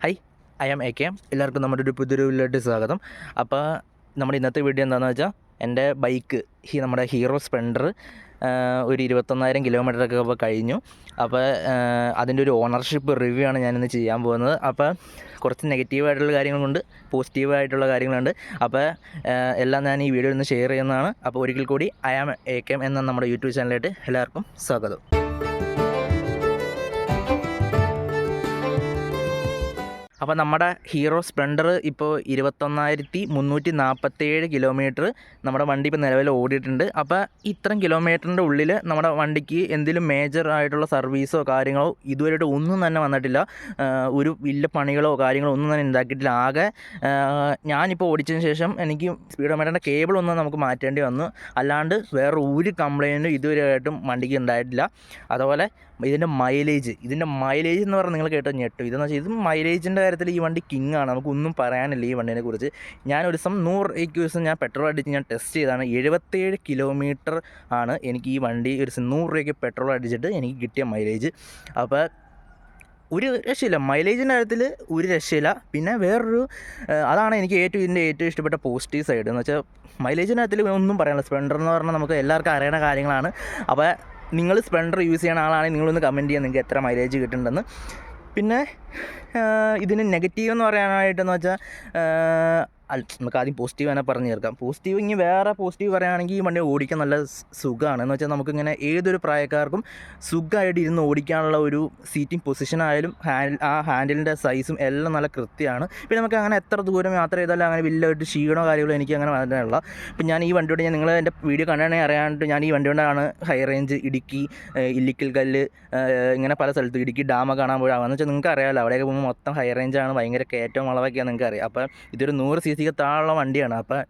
Hi, I am AK. എല്ലാവർക്കും നമ്മുടെ ഒരു പുതിയൊരു വീഡിയോയിലോട്ട് സ്വാഗതം. അപ്പോൾ നമ്മുടെ ഇന്നത്തെ വീഡിയോ എന്താണെന്ന് വെച്ചാൽ എൻ്റെ ബൈക്ക് നമ്മുടെ ഹീറോ സ്പ്ലെൻഡർ ഒരു 21,000 കിലോമീറ്ററൊക്കെ ഇപ്പോൾ കഴിഞ്ഞു. അപ്പോൾ അതിൻ്റെ ഒരു ഓണർഷിപ്പ് റിവ്യൂ ആണ് ഞാനിന്ന് ചെയ്യാൻ പോകുന്നത്. അപ്പോൾ കുറച്ച് നെഗറ്റീവായിട്ടുള്ള കാര്യങ്ങളുണ്ട്, പോസിറ്റീവായിട്ടുള്ള കാര്യങ്ങളുണ്ട്. അപ്പോൾ എല്ലാം ഞാൻ ഈ വീഡിയോയിൽ നിന്ന് ഷെയർ ചെയ്യുന്നതാണ്. അപ്പോൾ ഒരിക്കൽ കൂടി ഐ ആം AK എന്ന നമ്മുടെ യൂട്യൂബ് ചാനലിലായിട്ട് എല്ലാവർക്കും സ്വാഗതം. അപ്പോൾ നമ്മുടെ ഹീറോ സ്പ്ലെൻഡർ ഇപ്പോൾ 21,347 കിലോമീറ്റർ നമ്മുടെ വണ്ടി ഇപ്പോൾ നിലവിൽ ഓടിയിട്ടുണ്ട്. അപ്പോൾ ഇത്രയും കിലോമീറ്ററിൻ്റെ ഉള്ളിൽ നമ്മുടെ വണ്ടിക്ക് എന്തെങ്കിലും മേജർ ആയിട്ടുള്ള സർവീസോ കാര്യങ്ങളോ ഇതുവരെയായിട്ട് ഒന്നും തന്നെ വന്നിട്ടില്ല. ഒരു വലിയ പണികളോ കാര്യങ്ങളോ ഒന്നും തന്നെ ഉണ്ടാക്കിയിട്ടില്ല. ആകെ ഞാനിപ്പോൾ ഓടിച്ചതിന് ശേഷം എനിക്ക് സ്പീഡോമീറ്ററിൻ്റെ കേബിളൊന്നും നമുക്ക് മാറ്റേണ്ടി വന്നു. അല്ലാണ്ട് വേറെ ഒരു കംപ്ലയിൻറ്റും ഇതുവരെയായിട്ടും വണ്ടിക്ക് ഉണ്ടായിട്ടില്ല. അതുപോലെ ഇതിൻ്റെ മൈലേജ് എന്ന് പറഞ്ഞാൽ നിങ്ങൾ കേട്ടോ ഞെട്ടും. ഇതെന്ന് വെച്ചാൽ ഇത് മൈലേജിൻ്റെ കാര്യത്തിൽ ഈ വണ്ടി കിങ് ആണ്, നമുക്കൊന്നും പറയാനില്ല ഈ വണ്ടീനെ കുറിച്ച്. ഞാനൊരു ദിവസം 100 ദിവസം ഞാൻ പെട്രോൾ അടിച്ച് ഞാൻ ടെസ്റ്റ് ചെയ്താണ്. 77 കിലോമീറ്റർ ആണ് എനിക്ക് ഈ വണ്ടി ഒരു 100 രൂപയ്ക്ക് പെട്രോൾ അടിച്ചിട്ട് എനിക്ക് കിട്ടിയ മൈലേജ്. അപ്പോൾ ഒരു രക്ഷയില്ല, മൈലേജിൻ്റെ കാര്യത്തിൽ ഒരു രക്ഷയില്ല. പിന്നെ വേറൊരു അതാണ് എനിക്ക് ഇതിൻ്റെ ഏറ്റവും ഇഷ്ടപ്പെട്ട പോസിറ്റീവ് സൈഡ് എന്ന് വെച്ചാൽ മൈലേജിൻ്റെ കാര്യത്തിൽ ഒന്നും പറയാനില്ല. സ്പ്ലെൻഡർ എന്ന് പറഞ്ഞാൽ നമുക്ക് എല്ലാവർക്കും അറിയുന്ന കാര്യങ്ങളാണ്. അപ്പോൾ നിങ്ങൾ സ്പ്ലെൻഡർ യൂസ് ചെയ്യുന്ന ആളാണെങ്കിൽ നിങ്ങളൊന്ന് കമൻറ്റ് ചെയ്യാൻ നിങ്ങൾക്ക് എത്ര മൈലേജ് കിട്ടുന്നുണ്ടെന്ന്. പിന്നെ ഇതിന് നെഗറ്റീവ് എന്ന് പറയാനായിട്ടെന്ന് വെച്ചാൽ നമുക്ക് ആദ്യം പോസിറ്റീവ് തന്നെ പറഞ്ഞു തീർക്കാം. പോസിറ്റീവ് ഇനി വേറെ പോസിറ്റീവ് പറയുകയാണെങ്കിൽ ഈ വണ്ടി ഓടിക്കാൻ നല്ല സുഖമാണ്. എന്ന് വെച്ചാൽ നമുക്കിങ്ങനെ ഏതൊരു പ്രായക്കാർക്കും സുഖമായിട്ട് ഇരുന്ന് ഓടിക്കാനുള്ള ഒരു സീറ്റിംഗ് പൊസിഷനായാലും ഹാൻഡിലിൻ്റെ സൈസും എല്ലാം നല്ല കൃത്യമാണ്. പിന്നെ നമുക്ക് അങ്ങനെ എത്ര ദൂരം യാത്ര ചെയ്താലും അങ്ങനെ വലിയൊരു ക്ഷീണോ കാര്യങ്ങളോ എനിക്ക് അങ്ങനെ വരാനുള്ള. ഇപ്പം ഞാൻ ഈ വണ്ടിയോട് നിങ്ങൾ എൻ്റെ വീഡിയോ കണ്ടാണെങ്കിൽ അറിയാണ്ട് ഞാൻ ഈ വണ്ടി കൊണ്ടാണ് ഹൈ റേഞ്ച് ഇടുക്കി, ഇല്ലിക്കൽ കല്ല്, ഇങ്ങനെ പല സ്ഥലത്തും ഇടുക്കി ഡാമൊക്കെ കാണാൻ പോയാണെന്ന് വെച്ചാൽ നിങ്ങൾക്ക് അറിയാമല്ലോ, അവിടെയൊക്കെ പോകുമ്പോൾ മൊത്തം ഹൈ റേഞ്ചാണ്, ഭയങ്കര കയറ്റവും വളവൊക്കെയാണ് നിങ്ങൾക്ക് അറിയാം. അപ്പോൾ ഇതൊരു 100 cc താഴെയുള്ള വണ്ടിയാണ്. അപ്പോൾ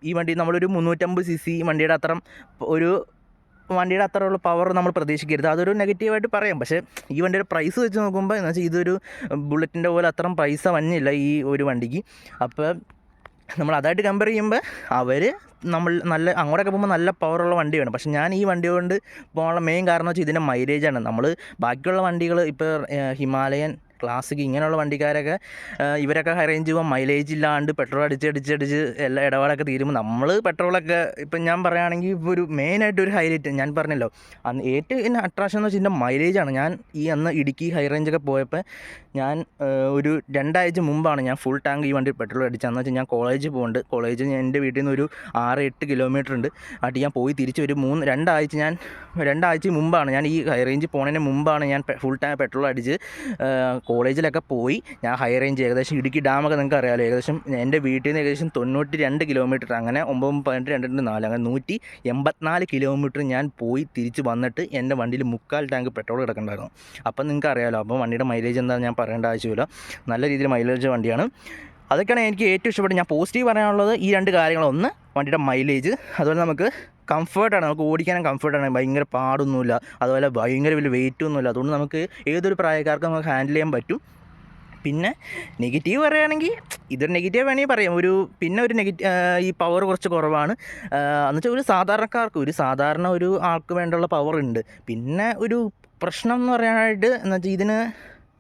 ഈ വണ്ടി നമ്മളൊരു 350 cc വണ്ടിയുടെ അത്രയുള്ള പവർ നമ്മൾ പ്രതീക്ഷിക്കരുത്. അതൊരു നെഗറ്റീവായിട്ട് പറയാം. പക്ഷേ ഈ വണ്ടിയുടെ പ്രൈസ് വെച്ച് നോക്കുമ്പോൾ എന്ന് വെച്ചാൽ ഇതൊരു ബുള്ളറ്റിൻ്റെ പോലെ അത്രയും പൈസ വന്നില്ല ഈ ഒരു വണ്ടിക്ക്. അപ്പോൾ നമ്മൾ അതായിട്ട് കമ്പയർ ചെയ്യുമ്പോൾ നമ്മൾ നല്ല അങ്ങോട്ടൊക്കെ പോകുമ്പോൾ നല്ല പവറുള്ള വണ്ടി വേണം. പക്ഷേ ഞാൻ ഈ വണ്ടി കൊണ്ട് പോകാനുള്ള മെയിൻ കാരണം വെച്ചാൽ ഇതിൻ്റെ മൈലേജാണ്. നമ്മൾ ബാക്കിയുള്ള വണ്ടികൾ ഇപ്പോൾ ഹിമാലയൻ, ക്ലാസിക് ഇങ്ങനെയുള്ള വണ്ടിക്കാരൊക്കെ ഇവരൊക്കെ ഹൈ റേഞ്ച് പോകുമ്പോൾ മൈലേജ് ഇല്ലാണ്ട് പെട്രോൾ അടിച്ച് എല്ലാ ഇടപാടൊക്കെ തീരുമ്പോൾ നമ്മൾ പെട്രോളൊക്കെ ഇപ്പം ഞാൻ പറയുകയാണെങ്കിൽ ഇപ്പോൾ ഒരു മെയിനായിട്ടൊരു ഹൈലൈറ്റ് ഞാൻ പറഞ്ഞല്ലോ, അന്ന് ഏറ്റവും അട്രാക്ഷൻ എന്ന് വെച്ചാൽ ഇതിൻ്റെ മൈലേജാണ്. ഞാൻ അന്ന് ഇടുക്കി ഹൈ റേഞ്ചൊക്കെ പോയപ്പോൾ ഞാൻ ഒരു 2 ആഴ്ച മുമ്പാണ് ഞാൻ ഫുൾ ടാങ്ക് ഈ വണ്ടി പെട്രോൾ അടിച്ചതെന്ന് വെച്ചാൽ ഞാൻ കോളേജിൽ പോകുന്നുണ്ട്. കോളേജ് എൻ്റെ വീട്ടിൽ നിന്ന് ഒരു 6-8 കിലോമീറ്റർ ഉണ്ട്. ആയിട്ട് ഞാൻ പോയി തിരിച്ച് ഒരു 2 ആഴ്ച മുമ്പാണ് ഞാൻ ഈ ഹൈ റേഞ്ച് പോകുന്നതിന് മുമ്പാണ് ഞാൻ ഫുൾ ടാങ്ക് പെട്രോൾ അടിച്ച് കോളേജിലൊക്കെ പോയി ഞാൻ ഹൈ റേഞ്ച് ഏകദേശം ഇടുക്കി ഡാമൊക്കെ നിങ്ങൾക്ക് അറിയാമല്ലോ, ഏകദേശം എൻ്റെ വീട്ടിൽ നിന്ന് ഏകദേശം 92 കിലോമീറ്റർ, അങ്ങനെ 9, 18, 2, 4 അങ്ങനെ 184 കിലോമീറ്റർ ഞാൻ പോയി തിരിച്ച് വന്നിട്ട് എൻ്റെ വണ്ടിയിൽ 3/4 ടാങ്ക് പെട്രോൾ കിടക്കണ്ടായിരുന്നു. അപ്പം നിങ്ങൾക്ക് അറിയാമല്ലോ, അപ്പോൾ വണ്ടിയുടെ മൈലേജ് എന്താണെന്ന് ഞാൻ പറയേണ്ട ആവശ്യമില്ല, നല്ല രീതിയിൽ മൈലേജ് വണ്ടിയാണ്. അതൊക്കെയാണ് എനിക്ക് ഏറ്റവും ഇഷ്ടപ്പെട്ടത്. ഞാൻ പോസിറ്റീവ് പറയാനുള്ളത് ഈ 2 കാര്യങ്ങൾ. ഒന്ന് വണ്ടിയുടെ മൈലേജ്, അതുപോലെ നമുക്ക് കംഫർട്ടാണ്, നമുക്ക് ഓടിക്കാനും കംഫർട്ടാണ്, ഭയങ്കര പാടൊന്നുമില്ല, അതുപോലെ ഭയങ്കര വലിയ വെയിറ്റൊന്നുമില്ല. അതുകൊണ്ട് നമുക്ക് ഏതൊരു പ്രായക്കാർക്കും നമുക്ക് ഹാൻഡിൽ ചെയ്യാൻ പറ്റും. പിന്നെ നെഗറ്റീവ് പറയുകയാണെങ്കിൽ ഇതൊരു നെഗറ്റീവ് വേണമെങ്കിൽ പറയാം. പിന്നെ ഒരു ഈ പവർ കുറച്ച് കുറവാണ്. എന്നുവെച്ചാൽ ഒരു സാധാരണ ഒരു ആൾക്ക് വേണ്ടുള്ള പവർ ഉണ്ട്. പിന്നെ ഒരു പ്രശ്നം എന്ന് പറയാനായിട്ട് എന്നുവെച്ചാൽ ഇതിന്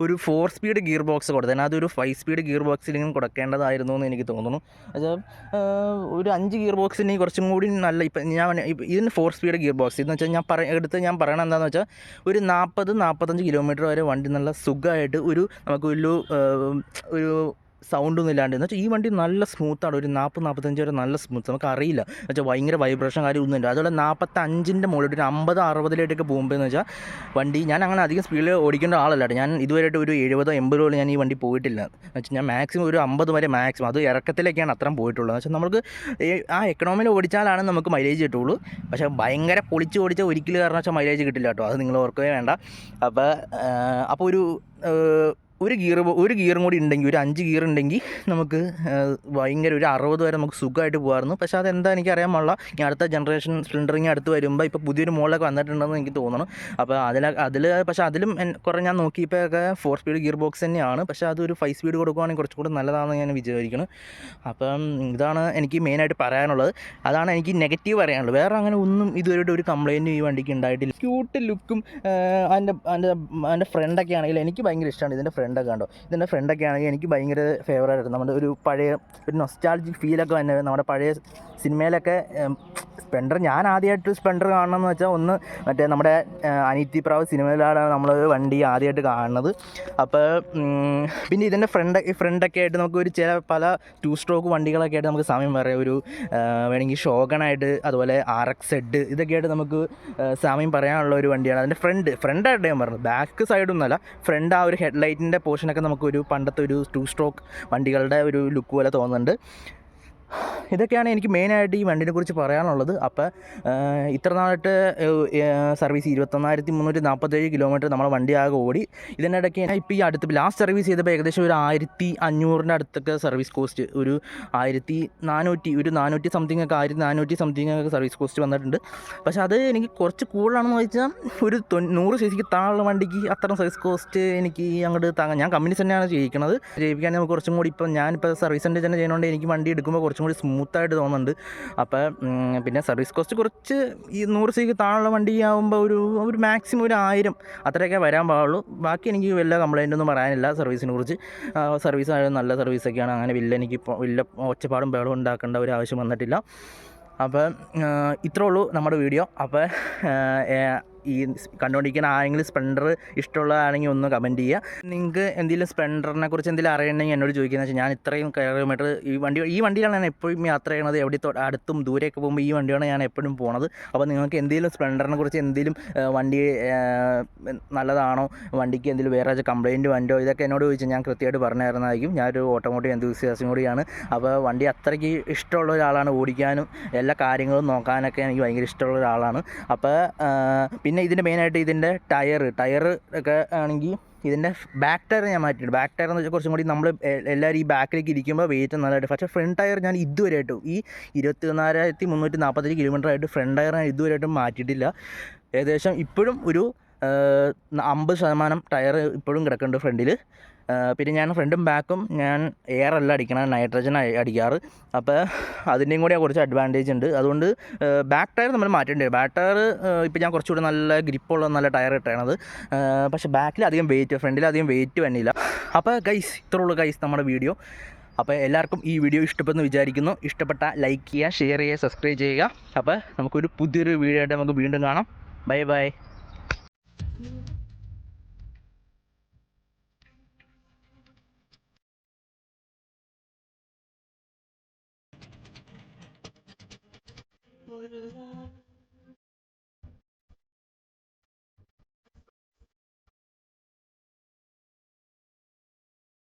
ഒരു 4 സ്പീഡ് ഗിയർ ബോക്സ് കൊടുത്തത്, അതൊരു 5 സ്പീഡ് ഗിയർ ബോക്സിലും കൊടുക്കേണ്ടതായിരുന്നു എന്ന് എനിക്ക് തോന്നുന്നു. എന്നുവെച്ചാൽ ഒരു 5 ഗിയർ ബോക്സിന് കുറച്ചും കൂടി നല്ല. ഇതിന് 4 സ്പീഡ് ഗിയർ ബോക്സ് എന്ന് വെച്ചാൽ ഞാൻ പറയണത് എന്താണെന്ന് വെച്ചാൽ ഒരു 40-45 കിലോമീറ്റർ വരെ വണ്ടി നല്ല സുഖമായിട്ട് നമുക്ക് ഒരു സൗണ്ടൊന്നും ഇല്ലാണ്ട്. എന്ന് വെച്ചാൽ ഈ വണ്ടി നല്ല സ്മൂത്താണ്. ഒരു 40-45 വരെ നല്ല സ്മൂത്ത്, നമുക്ക് അറിയില്ല എന്ന് വെച്ചാൽ ഭയങ്കര വൈബ്രേഷൻ കാര്യമൊന്നുമില്ല. അതുപോലെ 45-ൻ്റെ മുകളിൽ ഒരു 50-60 പോകുമ്പോൾ എന്ന് വെച്ചാൽ വണ്ടി ഞാൻ അങ്ങനെ അധികം സ്പീഡിൽ ഓടിക്കേണ്ട ആളല്ല. ഞാൻ ഇതുവരെയായിട്ട് ഒരു 70-80 ഞാൻ ഈ വണ്ടി പോയിട്ടില്ല. എന്ന് വെച്ചാൽ ഞാൻ മാക്സിമം ഒരു 50 വരെ മാക്സിമം, അത് ഇറക്കത്തിലേക്കാണ് അത്രയും പോയിട്ടുള്ളത്. എന്ന് വെച്ചാൽ നമുക്ക് ആ എക്കണോമിയിൽ ഓടിച്ചാലാണ് നമുക്ക് മൈലേജ് കിട്ടുള്ളൂ. പക്ഷേ ഭയങ്കര പൊളിച്ച് ഓടിച്ചാൽ ഒരിക്കലും കാരണം വെച്ചാൽ മൈലേജ് കിട്ടില്ല കേട്ടോ, അത് നിങ്ങൾ ഓർക്കുകയേ വേണ്ട. അപ്പോൾ ഒരു ഗിയറും കൂടി ഉണ്ടെങ്കിൽ, ഒരു 5 ഗിയർ ഉണ്ടെങ്കിൽ നമുക്ക് ഭയങ്കര ഒരു 60 വരെ നമുക്ക് സുഖമായിട്ട് പോകാമായിരുന്നു. പക്ഷേ അതെന്താ എനിക്കറിയാൻ പാടില്ല. ഇനി അടുത്ത ജനറേഷൻ സ്പ്ലെൻഡറിങ് അടുത്ത് വരുമ്പോൾ ഇപ്പോൾ പുതിയൊരു മോഡലൊക്കെ വന്നിട്ടുണ്ടെന്ന് എനിക്ക് തോന്നണം. അപ്പോൾ പക്ഷേ അതിലും കുറേ ഞാൻ നോക്കിയപ്പോഴൊക്കെ 4 സ്പീഡ് ഗിയർ ബോക്സ് തന്നെയാണ്. പക്ഷേ അതൊരു 5 സ്പീഡ് കൊടുക്കുകയാണെങ്കിൽ കുറച്ചുകൂടി നല്ലതാണെന്ന് ഞാൻ വിചാരിക്കണം. അപ്പം ഇതാണ് എനിക്ക് മെയിനായിട്ട് പറയാനുള്ളത്. അതാണ് എനിക്ക് നെഗറ്റീവ് പറയാനുള്ളത്. വേറെ അങ്ങനെ ഒന്നും ഇതുവരെയായിട്ട് ഒരു കംപ്ലയിൻറ്റും ഈ വണ്ടിക്ക് ഉണ്ടായിട്ടില്ല. ക്യൂട്ട് ലുക്കും അതിൻ്റെ ഫ്രണ്ടൊക്കെ ആണെങ്കിൽ എനിക്ക് ഭയങ്കര ഇഷ്ടമാണ്. ഇതിൻ്റെ ഫ്രണ്ടൊക്കെ കണ്ടോ. ഇതിൻ്റെ ഫ്രണ്ടൊക്കെ ആണെങ്കിൽ എനിക്ക് ഭയങ്കര ഫേവറേറ്റ് ആയിരുന്നു. നമ്മുടെ ഒരു പഴയ ഒരു നൊസ്റ്റാൾജിക് ഫീലൊക്കെ തന്നെ നമ്മുടെ പഴയ സിനിമയിലൊക്കെ. സ്പ്ലെൻഡർ ഞാൻ ആദ്യമായിട്ട് സ്പ്ലെൻഡർ കാണണമെന്ന് വെച്ചാൽ ഒന്ന് മറ്റേ നമ്മുടെ അനിയത്തി പ്രാവ് സിനിമയിലാണ് നമ്മൾ വണ്ടി ആദ്യമായിട്ട് കാണുന്നത്. അപ്പോൾ പിന്നെ ഇതിൻ്റെ ഫ്രണ്ടൊക്കെ ആയിട്ട് നമുക്ക് ഒരു ചില പല 2 സ്ട്രോക്ക് വണ്ടികളൊക്കെ ആയിട്ട് നമുക്ക് സമയം പറയാം. ഒരു വേണമെങ്കിൽ ഷോഗണായിട്ട് അതുപോലെ RX-Z ഇതൊക്കെ ആയിട്ട് നമുക്ക് സമയം പറയാനുള്ള ഒരു വണ്ടിയാണ്. അതിൻ്റെ ഫ്രണ്ടായിട്ട് ഞാൻ പറഞ്ഞത്, ബാക്ക് സൈഡൊന്നുമല്ല, ഫ്രണ്ട് ആ ഒരു ഹെഡ്ലൈറ്റിൻ്റെ പോർഷനൊക്കെ നമുക്കൊരു പണ്ടത്തെ ഒരു 2 സ്ട്രോക്ക് വണ്ടികളുടെ ഒരു ലുക്ക് പോലെ തോന്നുന്നുണ്ട്. ഇതൊക്കെയാണ് എനിക്ക് മെയിനായിട്ട് ഈ വണ്ടിനെ കുറിച്ച് പറയാനുള്ളത്. അപ്പോൾ ഇത്ര നാളായിട്ട് സർവീസ് 21,347 കിലോമീറ്റർ നമ്മളെ വണ്ടി ആകെ ഓടി. ഇതിൻ്റെ ഇടയ്ക്ക് ഇപ്പോൾ ഈ അടുത്ത് ലാസ്റ്റ് സർവീസ് ചെയ്തപ്പോൾ ഏകദേശം ഒരു 1,500 അടുത്തൊക്കെ സർവീസ് കോസ്റ്റ്, ഒരു 1,400 ഒരു 400 സംതിങ് ഒക്കെ 1,400 സംതിങ് ഒക്കെ സർവീസ് കോസ്റ്റ് വന്നിട്ടുണ്ട്. പക്ഷേ അത് എനിക്ക് കുറച്ച് കൂടുതലാണെന്ന് വെച്ചാൽ ഒരു 100 cc താഴെയുള്ള വണ്ടിക്ക് അത്തരം സർവീസ് കോസ്റ്റ് എനിക്ക് അങ്ങോട്ട് താങ്ങാം. ഞാൻ കമ്പനി തന്നെയാണ് ചെയ്യിപ്പിക്കാൻ നമുക്ക് കുറച്ചും കൂടി ഇപ്പോൾ ഞാനിപ്പോൾ സർവീസ് സെൻ്റർ തന്നെ ചെയ്യുന്നതുകൊണ്ട് എനിക്ക് വണ്ടി എടുക്കുമ്പോൾ കുറച്ചും കൂടി സ്മൂത്തായിട്ട് തോന്നുന്നുണ്ട്. അപ്പോൾ പിന്നെ സർവീസ് കോസ്റ്റ് കുറച്ച് ഈ 100 cc താഴെയുള്ള വണ്ടി ആകുമ്പോൾ ഒരു മാക്സിമം ഒരു 1000 അത്രയൊക്കെ വരാൻ പാടുള്ളൂ. ബാക്കി എനിക്ക് വലിയ കംപ്ലയിൻ്റ് ഒന്നും പറയാനില്ല സർവീസിനെ കുറിച്ച്. സർവീസ് ആയാലും നല്ല സർവീസൊക്കെയാണ്. അങ്ങനെ എനിക്കിപ്പോൾ വലിയ ഒച്ചപ്പാടും ബഹളം ഉണ്ടാക്കേണ്ട ഒരു ആവശ്യം വന്നിട്ടില്ല. അപ്പോൾ ഇത്രേ ഉള്ളൂ നമ്മുടെ വീഡിയോ. അപ്പോൾ ഈ കണ്ടുകൊണ്ടിരിക്കുന്ന ആരെങ്കിലും സ്പ്ലെൻഡർ ഇഷ്ടമുള്ളതാണെങ്കിൽ ഒന്ന് കമൻറ്റ് ചെയ്യുക. നിങ്ങൾക്ക് എന്തെങ്കിലും സ്പ്ലെൻഡറിനെ കുറിച്ച് എന്തെങ്കിലും അറിയണമെങ്കിൽ എന്നോട് ചോദിക്കുന്നത് വെച്ചാൽ ഞാൻ ഇത്രയും കിലോമീറ്റർ ഈ വണ്ടിയിലാണ് ഞാൻ എപ്പോഴും യാത്ര ചെയ്യണത്. അടുത്തും ദൂരെയൊക്കെ പോകുമ്പോൾ ഈ വണ്ടിയാണ് ഞാൻ എപ്പോഴും പോണത്. അപ്പോൾ നിങ്ങൾക്ക് എന്തെങ്കിലും സ്പ്ലെൻഡറിനെ കുറിച്ച് എന്തെങ്കിലും വണ്ടി നല്ലതാണോ, വണ്ടിക്ക് എന്തെങ്കിലും വേറെ കംപ്ലയിൻറ്റ് വണ്ടോ, ഇതൊക്കെ എന്നോട് ചോദിച്ചാൽ ഞാൻ കൃത്യമായിട്ട് പറഞ്ഞു തരുന്നതായിരിക്കും. ഞാനൊരു ഓട്ടോമോട്ടീവ് എന്തൂസിയാസ്റ്റും കൂടിയാണ്. അപ്പോൾ വണ്ടി അത്രയ്ക്ക് ഇഷ്ടമുള്ള ഒരാളാണ്, ഓടിക്കാനും എല്ലാ കാര്യങ്ങളും നോക്കാനൊക്കെ എനിക്ക് ഭയങ്കര ഇഷ്ടമുള്ള ഒരാളാണ്. അപ്പോൾ പിന്നെ ഇതിൻ്റെ മെയിനായിട്ട് ഇതിൻ്റെ ടയർ ഒക്കെ ആണെങ്കിൽ ഇതിൻ്റെ ബാക്ക് ടയർ ഞാൻ മാറ്റിയിട്ടുണ്ട്. ബാക്ക് ടയർ എന്ന് വെച്ചാൽ കുറച്ചും കൂടി നമ്മൾ എല്ലാവരും ഈ ബാക്കിലേക്ക് ഇരിക്കുമ്പോൾ വെയിറ്റ് നല്ലതായിട്ട്. പക്ഷേ ഫ്രണ്ട് ടയർ ഞാൻ ഇതുവരെയായിട്ടും ഈ 24,347 കിലോമീറ്റർ ആയിട്ട് ഫ്രണ്ട് ടയർ ഞാൻ ഇതുവരെയായിട്ടും മാറ്റിയിട്ടില്ല. ഏകദേശം ഇപ്പോഴും ഒരു 50% ടയർ ഇപ്പോഴും കിടക്കുന്നുണ്ട് ഫ്രണ്ടിൽ. പിന്നെ ഞാൻ ഫ്രണ്ടും ബാക്കും ഞാൻ എയർ അല്ല അടിക്കണം, നൈട്രജൻ അടിക്കാറ്. അപ്പോൾ അതിൻ്റെയും കൂടെ കുറച്ച് അഡ്വാൻറ്റേജ് ഉണ്ട്. അതുകൊണ്ട് ബാക്ക് ടയർ നമ്മൾ മാറ്റേണ്ടി വരും. ബാക്ക് ടയർ ഇപ്പോൾ ഞാൻ കുറച്ചുകൂടി നല്ല ഗ്രിപ്പുള്ള നല്ല ടയർ ഇട്ടണത്. പക്ഷേ ബാക്കിൽ അധികം വെയിറ്റ്, ഫ്രണ്ടിൽ അധികം വെയിറ്റ് വന്നില്ല. അപ്പോൾ ഗൈസ് ഇത്രേ ഉള്ളൂ ഗൈസ് നമ്മുടെ വീഡിയോ. അപ്പോൾ എല്ലാവർക്കും ഈ വീഡിയോ ഇഷ്ടപ്പെടുന്നു വിചാരിക്കുന്നു. ഇഷ്ടപ്പെട്ട ലൈക്ക് ചെയ്യുക, ഷെയർ ചെയ്യുക, സബ്സ്ക്രൈബ് ചെയ്യുക. അപ്പോൾ നമുക്കൊരു പുതിയൊരു വീഡിയോ ആയിട്ട് നമുക്ക് വീണ്ടും കാണാം. Bye bye.